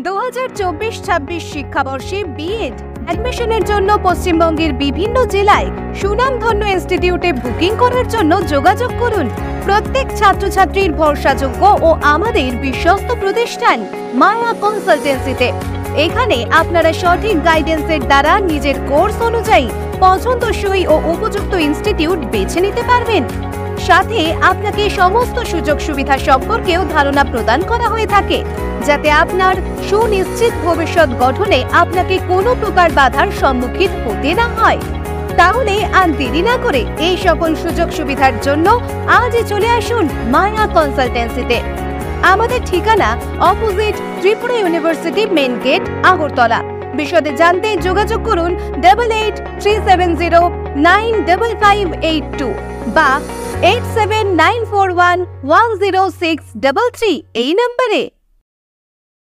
2024-26 শিক্ষাবর্ষে বিএড অ্যাডমিশনের জন্য পশ্চিমবঙ্গের বিভিন্ন জেলায় সুনামধন্য ইনস্টিটিউটে বুকিং করার জন্য যোগাযোগ করুন। প্রত্যেক ছাত্রছাত্রীর ভরসাযোগ্য ও আমাদের বিশ্বস্ত প্রতিষ্ঠান মায়া কনসালটেন্সিতে। এখানে আপনারা সঠিক গাইডেন্সের দ্বারা নিজের কোর্স অনুযায়ী পছন্দসই ও উপযুক্ত ইনস্টিটিউট বেছে নিতে পারবেন। সাথে আপনাকে সমস্ত সুযোগ সুবিধা সম্পর্কেও ধারণা প্রদান করা হয়ে থাকে, যাতে আপনার সুনিশ্চিত ভবিষ্যৎ গঠনে আপনাকে কোনো প্রকার বাধার সম্মুখীন হতে না হয়। তাহলে আর দেরি না করে এই সকল সুযোগ সুবিধার জন্য আজই চলে আসুন মায়া কনসালটেন্সিতে। আমাদের ঠিকানা opposite Tripura university main gate, Agartala. বিশদে জানতে যোগাযোগ করুন 8837095582 বা 8794110633 এই নম্বরে।